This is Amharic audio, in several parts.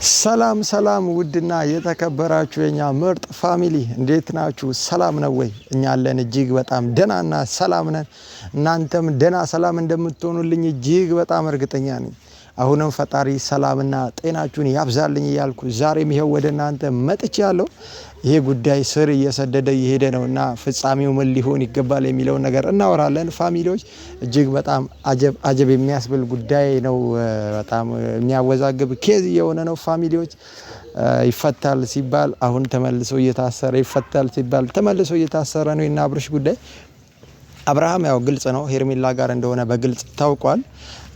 ሰላም ሰላም ውድና የተከበራችሁ የኛ ምርጥ ፋሚሊ እንዴት ናችሁ? ሰላም ነው ወይ? እኛ አለን እጅግ በጣም ደናና ሰላም ነን። እናንተም ደና ሰላም እንደምትሆኑልኝ እጅግ በጣም እርግጠኛ ነኝ። አሁንም ፈጣሪ ሰላምና ጤናችሁን ያብዛልኝ እያልኩ ዛሬም ይሄው ወደ እናንተ መጥቻለሁ። ይሄ ጉዳይ ስር እየሰደደ እየሄደ ነውና ፍጻሜው ምን ሊሆን ይገባል የሚለው ነገር እናወራለን። ፋሚሊዎች እጅግ በጣም አጀብ የሚያስብል ጉዳይ ነው። በጣም የሚያወዛግብ ኬዝ የሆነ ነው። ፋሚሊዎች ይፈታል ሲባል አሁን ተመልሶ እየታሰረ ይፈታል ሲባል ተመልሶ እየታሰረ ነው። እና አብርሽ ጉዳይ አብርሃም ያው ግልጽ ነው ሄርሜላ ጋር እንደሆነ በግልጽ ታውቋል።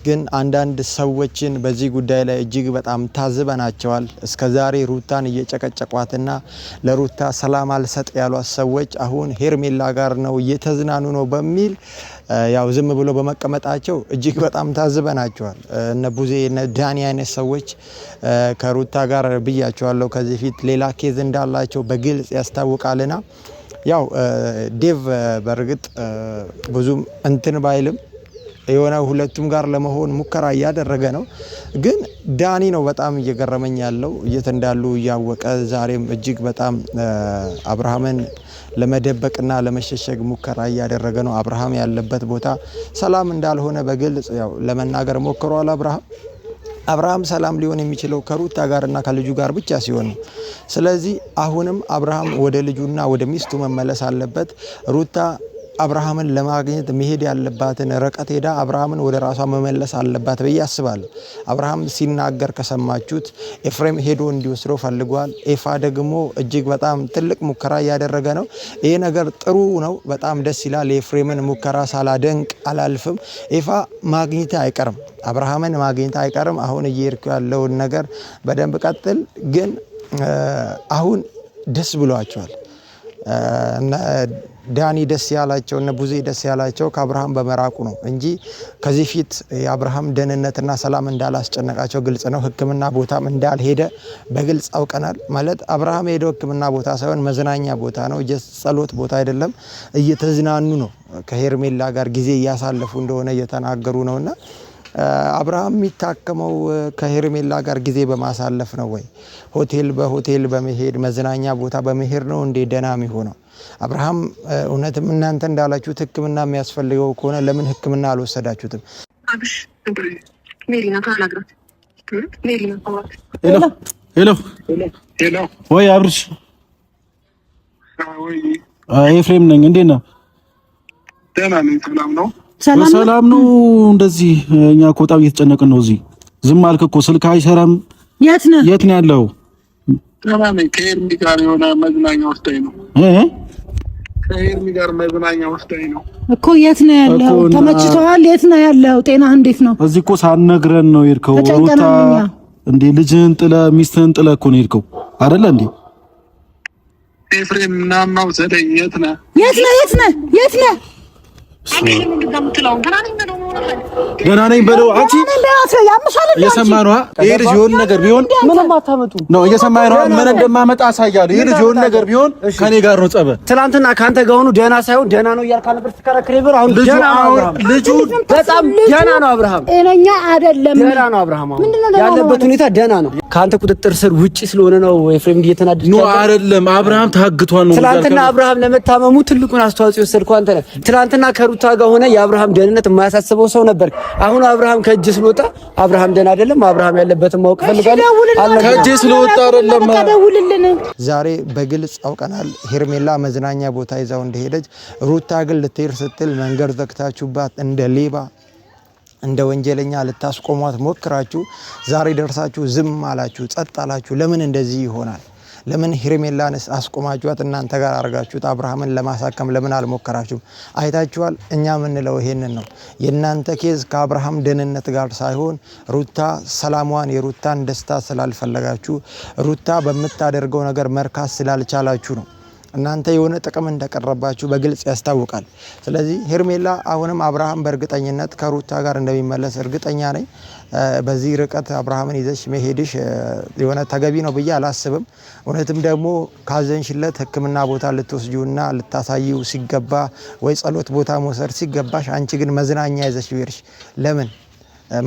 ግን አንዳንድ ሰዎችን በዚህ ጉዳይ ላይ እጅግ በጣም ታዝበናቸዋል። እስከዛሬ ሩታን እየጨቀጨቋትና ለሩታ ሰላም አልሰጥ ያሏት ሰዎች አሁን ሄርሜላ ጋር ነው እየተዝናኑ ነው በሚል ያው ዝም ብሎ በመቀመጣቸው እጅግ በጣም ታዝበናቸዋል። እነ ቡዜ እነ ዳኒ አይነት ሰዎች ከሩታ ጋር ብያቸዋለሁ ከዚህ ፊት ሌላ ኬዝ እንዳላቸው በግልጽ ያስታውቃልና ያው ዴቭ በርግጥ ብዙም እንትን ባይልም የሆነ ሁለቱም ጋር ለመሆን ሙከራ እያደረገ ነው። ግን ዳኒ ነው በጣም እየገረመኝ ያለው የት እንዳሉ እያወቀ ዛሬም እጅግ በጣም አብርሃምን ለመደበቅና ለመሸሸግ ሙከራ እያደረገ ነው። አብርሃም ያለበት ቦታ ሰላም እንዳልሆነ በግልጽ ያው ለመናገር ሞክሯል። አብርሃም ሰላም ሊሆን የሚችለው ከሩታ ጋርና ከልጁ ጋር ብቻ ሲሆን ነው። ስለዚህ አሁንም አብርሃም ወደ ልጁና ወደ ሚስቱ መመለስ አለበት። ሩታ አብርሃምን ለማግኘት መሄድ ያለባትን ርቀት ሄዳ አብርሃምን ወደ ራሷ መመለስ አለባት ብዬ አስባለሁ። አብርሃም ሲናገር ከሰማችሁት ኤፍሬም ሄዶ እንዲወስደው ፈልጓል። ኤፋ ደግሞ እጅግ በጣም ትልቅ ሙከራ እያደረገ ነው። ይሄ ነገር ጥሩ ነው፣ በጣም ደስ ይላል። የኤፍሬምን ሙከራ ሳላደንቅ አላልፍም። ኤፋ ማግኘት አይቀርም፣ አብርሃምን ማግኘት አይቀርም። አሁን እየሄድኩ ያለውን ነገር በደንብ ቀጥል። ግን አሁን ደስ ብሏቸዋል። ዳኒ ደስ ያላቸው እነ ቡዜ ደስ ያላቸው ከአብርሃም በመራቁ ነው እንጂ ከዚህ ፊት የአብርሃም ደህንነትና ሰላም እንዳላስጨነቃቸው ግልጽ ነው። ሕክምና ቦታም እንዳልሄደ በግልጽ አውቀናል። ማለት አብርሃም ሄደው ሕክምና ቦታ ሳይሆን መዝናኛ ቦታ ነው፣ ጸሎት ቦታ አይደለም። እየተዝናኑ ነው፣ ከሄርሜላ ጋር ጊዜ እያሳለፉ እንደሆነ እየተናገሩ ነውና አብርሃም የሚታከመው ከሄርሜላ ጋር ጊዜ በማሳለፍ ነው ወይ ሆቴል በመሄድ መዝናኛ ቦታ በመሄድ ነው እንዴ ደና የሚሆነው? አብርሃም እውነትም እናንተ እንዳላችሁት ህክምና የሚያስፈልገው ከሆነ ለምን ህክምና አልወሰዳችሁትም? አብሽ ሜሪና ካላግራት ሜሪና ሄሎ ወይ አብርሽ ኤፍሬም ነኝ። እንዴት ነህ? ደህና ነኝ። ሰላም ነው። እንደዚህ እኛ እኮ በጣም እየተጨነቅን ነው። እዚህ ዝም አልክ እኮ ስልክ አይሰራም። የት ነህ ያለው? ከኤርሚ ጋር የሆነ መዝናኛ ወስደኝ ነው ከኤርሚ ጋር መዝናኛ ወስደኝ ነው እኮ። የት ነው ያለው? ተመችቶሃል? የት ነው ያለው? ጤናህ እንዴት ነው? እዚህ እኮ ሳትነግረን ነው የሄድከው። ሩታ እንዴ ልጅህን ጥለህ ሚስትህን ጥለህ እኮ ነው የሄድከው አይደለ እንዴ? ኤፍሬም ምናምን ወሰደኝ። የት ነህ? ገና ነኝ በለው። አንቺ እየሰማህ ነው? ይሄ ልጅ የሆነ ነገር ቢሆን ምንም አታመጡ ነው። እየሰማህ ነው? ምን እንደማመጣ አሳያለሁ። ይሄ ልጅ የሆነ ነገር ቢሆን ከኔ ጋር ነው ጸበ። ትናንትና ካንተ ጋር ሆኖ ደህና ሳይሆን ደህና ነው እያልካ ነበር ስትከራከር ነበር። አሁን ደህና ነው ልጁ፣ በጣም ደህና ነው። አብርሃም ጤነኛ አይደለም። ደህና ነው አብርሃም። ያለበት ሁኔታ ደህና ነው። ካንተ ቁጥጥር ስር ውጪ ስለሆነ ነው ኤፍሬም እየተናደደ ነው። አይደለም አብርሃም ታግቷል ነው። ትናንትና አብርሃም ለመታመሙ ትልቁን አስተዋጽኦ የወሰድከው አንተ ነህ። ትናንትና ከሩታ ጋር ሆነ የአብርሃም ደህንነት የማያሳስበው ሰው ነበር። አሁን አብርሃም ከእጅ ስለወጣ አብርሃም ደህና አይደለም። አብርሃም ያለበትን ማወቅ ፈልጋለሁ። ከእጅ ስለወጣ አይደለም። ዛሬ በግልጽ አውቀናል። ሄርሜላ መዝናኛ ቦታ ይዛው እንደሄደች፣ ሩታ ግን ልትሄድ ስትል መንገድ ዘግታችሁባት እንደ ሌባ እንደ ወንጀለኛ ልታስቆሟት ሞክራችሁ ዛሬ ደርሳችሁ ዝም አላችሁ፣ ጸጥ አላችሁ። ለምን እንደዚህ ይሆናል? ለምን ሄርሜላንስ አስቆማችኋት? እናንተ ጋር አርጋችሁት አብርሃምን ለማሳከም ለምን አልሞከራችሁም? አይታችኋል። እኛ የምንለው ይሄንን ነው። የእናንተ ኬዝ ከአብርሃም ደህንነት ጋር ሳይሆን ሩታ ሰላሟን የሩታን ደስታ ስላልፈለጋችሁ ሩታ በምታደርገው ነገር መርካት ስላልቻላችሁ ነው። እናንተ የሆነ ጥቅም እንደቀረባችሁ በግልጽ ያስታውቃል። ስለዚህ ሄርሜላ አሁንም አብርሃም በእርግጠኝነት ከሩታ ጋር እንደሚመለስ እርግጠኛ ነኝ። በዚህ ርቀት አብርሃምን ይዘሽ መሄድሽ የሆነ ተገቢ ነው ብዬ አላስብም። እውነትም ደግሞ ካዘንሽለት ሕክምና ቦታ ልትወስጂውና ልታሳይው ሲገባ ወይ ጸሎት ቦታ መውሰድ ሲገባሽ አንቺ ግን መዝናኛ ይዘሽ ይርሽ ለምን?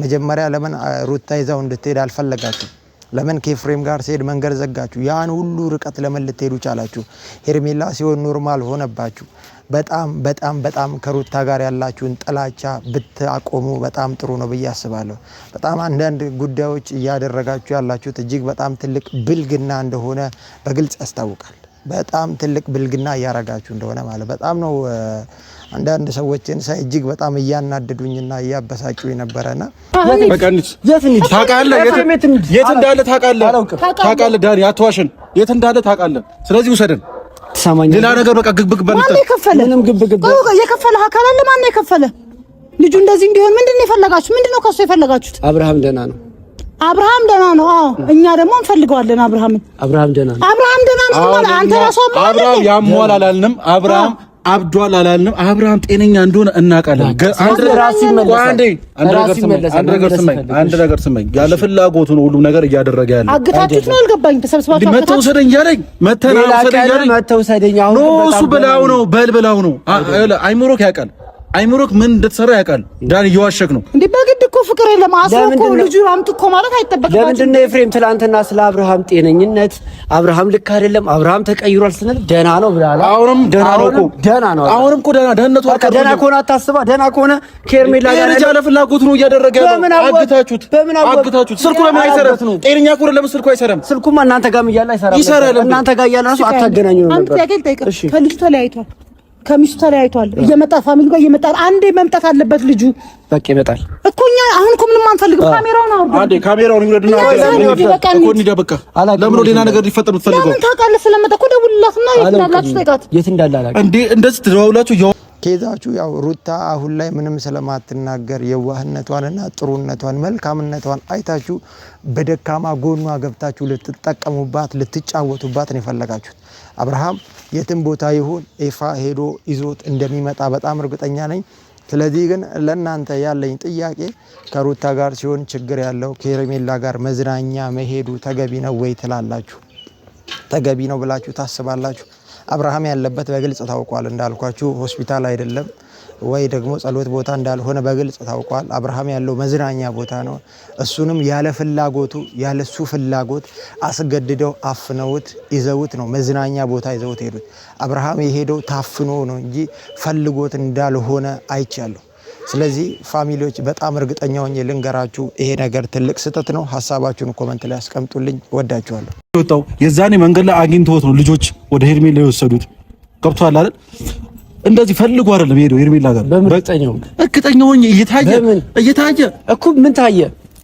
መጀመሪያ ለምን ሩታ ይዛው እንድትሄድ አልፈለጋችሁ? ለምን ከኤፍሬም ጋር ሲሄድ መንገድ ዘጋችሁ? ያን ሁሉ ርቀት ለምን ልትሄዱ ቻላችሁ? ሄርሜላ ሲሆን ኖርማል ሆነባችሁ። በጣም በጣም በጣም ከሩታ ጋር ያላችሁን ጥላቻ ብታቆሙ በጣም ጥሩ ነው ብዬ አስባለሁ። በጣም አንዳንድ ጉዳዮች እያደረጋችሁ ያላችሁት እጅግ በጣም ትልቅ ብልግና እንደሆነ በግልጽ ያስታውቃል። በጣም ትልቅ ብልግና እያረጋችሁ እንደሆነ ማለት በጣም ነው። አንዳንድ ሰዎችን ሳይ እጅግ በጣም እያናደዱኝና እያበሳጩ የነበረና ታውቃለህ ዳኒ አትዋሽን። የት እንዳለ ታውቃለህ። ስለዚህ ውሰደን ተሰማኝ። ሌላ ነገር በቃ ግብግብ በልተ ማን የከፈለ? ምንም ግብግብ የከፈለ አካል አለ? ማን የከፈለ? ልጁ እንደዚህ እንዲሆን ምንድነው የፈለጋችሁት? ምንድነው ከሱ የፈለጋችሁት? አብርሃም ደህና ነው። አብርሃም ደህና ነው። አዎ እኛ ደግሞ እንፈልገዋለን አብርሃምን። አብርሃም ደህና ነው። አብርሃም ደህና ነው። አንተ ራስህ አብርሃም ያሟል አላልንም። አብርሃም አብዷል አላልንም። አብርሃም ጤነኛ እንደሆነ እናውቃለን። አንድ ነገር ስመኝ ያለ ፍላጎቱ ነው ሁሉም ነገር እያደረገ ያለው። አግታችሁት ነው አልገባኝ። ተሰብስባችሁ መተውሰደኝ ያለኝ መተውሰደኝ ያለኝ ነው። እሱ በላው ነው በልበላው ነው። አይምሮክ ያውቃል። አይምሮክ ምን እንደተሰራ ያውቃል። ዳን እየዋሸክ ነው እንዴ? በግድ እኮ ፍቅር የለም። አስኮ ልጁ አምጥ እኮ ማለት አይተበከም። ለምንድን ነው ኤፍሬም ትላንትና ስለ አብርሃም ጤነኝነት አብርሃም ልክ አይደለም አብርሃም ተቀይሯል ስንል ደህና ነው ብላላ? አሁንም ደህና ነው እኮ ደህና ነው። አሁንም እኮ ደህንነቱ ደህና ከሆነ አታስባ። ደህና ከሆነ ከኤርሜላ ጋር ልጅ ያለ ፍላጎት ነው እያደረገ ያለው። አግታችሁት ስልኩ ለምን አይሰራም? ጤነኛ ከሆነ ለምን ስልኩ አይሰራም? ስልኩማ እናንተ ጋርም እያለ አይሰራም። እናንተ ጋር እያለ ራሱ አታገናኙ ነው ነበር። አንተ ያገል ጠይቀ ከልጁ ተለያይቷል። ከሚስቱ ተለያይቷል። እየመጣ ፋሚሊ ጋር እየመጣ አንዴ መምጣት አለበት ልጁ። በቃ ይመጣል እኮ እኛ አሁን እኮ ምንም አንፈልግም። ካሜራውን አውርዱ። አንዴ ካሜራውን ይውረድና እኮ እንዲደበቃ ለምን ሌላ ነገር ሊፈጠር ብትፈልገው? ለምን ታውቃለህ? ስለመጣ እኮ ደውልላትና የት ጠይቃት። የት እንዳለ አላውቅም። እንዴ እንደዚህ ተደዋውላችሁ ኬዛችሁ ያው ሩታ አሁን ላይ ምንም ስለማትናገር የዋህነቷንና ጥሩነቷን መልካምነቷን አይታችሁ በደካማ ጎኗ ገብታችሁ ልትጠቀሙባት ልትጫወቱባት ነው የፈለጋችሁት። አብርሃም የትም ቦታ ይሁን ኤፋ ሄዶ ይዞት እንደሚመጣ በጣም እርግጠኛ ነኝ። ስለዚህ ግን ለእናንተ ያለኝ ጥያቄ ከሩታ ጋር ሲሆን ችግር ያለው ከሄርሜላ ጋር መዝናኛ መሄዱ ተገቢ ነው ወይ ትላላችሁ? ተገቢ ነው ብላችሁ ታስባላችሁ? አብርሃም ያለበት በግልጽ ታውቋል። እንዳልኳችሁ ሆስፒታል አይደለም ወይ ደግሞ ጸሎት ቦታ እንዳልሆነ በግልጽ ታውቋል። አብርሃም ያለው መዝናኛ ቦታ ነው። እሱንም ያለ ፍላጎቱ ያለሱ ፍላጎት አስገድደው አፍነውት ይዘውት ነው መዝናኛ ቦታ ይዘውት ሄዱት። አብርሃም የሄደው ታፍኖ ነው እንጂ ፈልጎት እንዳልሆነ አይቻለሁ። ስለዚህ ፋሚሊዎች በጣም እርግጠኛ ሆኜ ልንገራችሁ ይሄ ነገር ትልቅ ስህተት ነው። ሐሳባችሁን ኮሜንት ላይ አስቀምጡልኝ። ወዳችኋለሁ። ወጣው የዛኔ መንገድ ላይ አግኝተውት ነው ልጆች ወደ ሄርሜላ የወሰዱት። ገብቷል አይደል? እንደዚህ ፈልጎ አይደለም ሄዶ ሄርሜላ ጋር እርግጠኛ ሆኜ እየታየ እኮ ምን ታየ?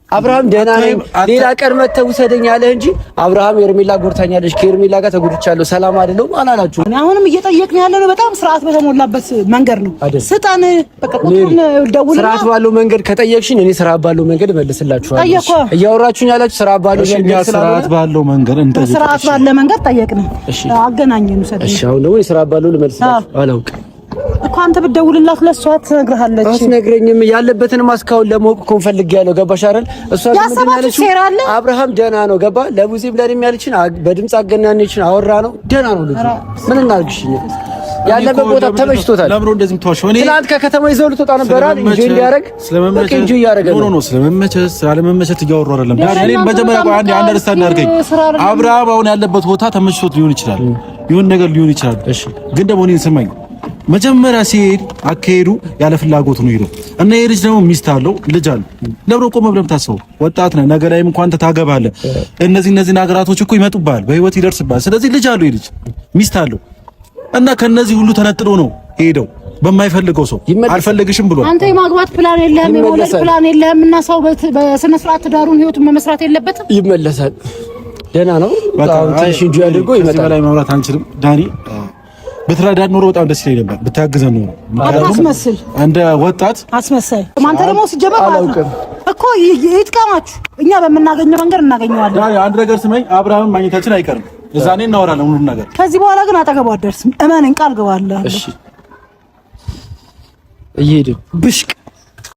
አብርሃም ደህና ነኝ ሌላ ቀን መተህ ውሰደኝ አለህ እንጂ አብርሃም ሄርሜላ ጎርታኛለች ከሄርሜላ ጋር ተጎድቻለሁ ሰላም አይደለም አላላችሁ። አሁንም እየጠየቅን ያለ ነው በጣም ስርዓት በተሞላበት መንገድ ነው። ስጣን በቃ ቁጥሩን ደውልና ስርዓት ባለው መንገድ ከጠየቅሽኝ እኔ ስርዓት ባለው መንገድ እመልስላችኋለሁ። እያወራችሁኝ ያላችሁ ስርዓት ባለው መንገድ ስርዓት ባለው መንገድ እንጠይቅ። ስርዓት ባለው መንገድ ጠየቅን። አገናኘን ውሰደኝ። እሺ አሁን ነው ስርዓት ባለው ልመልስላችሁ አላውቅም እኮ አንተ ብትደውልላት ለሷ ትነግርሃለች። አስነግረኝም ያለበትን ማስካውን ለማወቅ እኮ ፈልጌያለሁ። ገባሽ አይደል? እሷ ምን ያለችው አብርሃም ደህና ነው ገባ። ለሙዚም ለኔም ያለችን በድምጽ አገናኘችን አወራ ነው ደህና ነው ልጅ ምን እናርግሽኝ? ያለበት ቦታ ተመችቶታል። ለምን እንደዚህ የምትዋሸው? እኔ ትናንት ከከተማ ይዘው ልትወጣ ነበር አይደል? እንጂ እንዲያረግ እንጂ ያረጋል። ኖ ስለመመቸት ስላለመመቸት እያወሩ አይደለም። እኔ መጀመሪያ አንድ አንደርስታንድ አድርገኝ። አብርሃም አሁን ያለበት ቦታ ተመችቶት ሊሆን ይችላል፣ ይሁን ነገር ሊሆን ይችላል። እሺ ግን ደግሞ እኔን ስማኝ መጀመሪያ ሲሄድ አካሄዱ ያለ ፍላጎት ነው ሄደው እና ይሄ ልጅ ደግሞ ሚስት አለው ልጅ አለው። ለብሮ ቆም ብለም ታስበው ወጣት ነህ፣ ነገ ላይም እንኳን ታገባለህ። እነዚህ ነገራቶች እኮ ይመጡብሃል፣ በህይወት ይደርስብሃል። ስለዚህ ልጅ አለው፣ ልጅ ሚስት አለው እና ከነዚህ ሁሉ ተነጥሎ ነው ሄደው በማይፈልገው ሰው አልፈልግሽም ብሎ አንተ የማግባት ፕላን የለህም፣ የመውለድ ፕላን የለህም እና ሰው በስነ ስርዓት ትዳሩን ህይወቱን መመስራት የለበትም። ይመለሳል። ደህና ነው። በጣም ትንሽ እንጂ አድርጎ ይመጣል። በላይ ማውራት አንችልም ዳኒ በትራዳድ ኖሮ በጣም ደስ ይለኝ ነበር ብታግዘን ኖሮ። አስመስል እንደ ወጣት አስመሳይ አንተ ደግሞ ሲጀመር አላውቅም እኮ ይጥቀማችሁ። እኛ በመናገኘው መንገድ እናገኘዋለን። ያ አንድ ነገር ስመኝ አብርሃም ማግኘታችን አይቀርም። እዛኔ እናወራለን ሁሉም ነገር። ከዚህ በኋላ ግን አጠገቡ አትደርስም። እመነኝ፣ ቃል ገባለሁ። እሺ እየሄድን ብሽቅ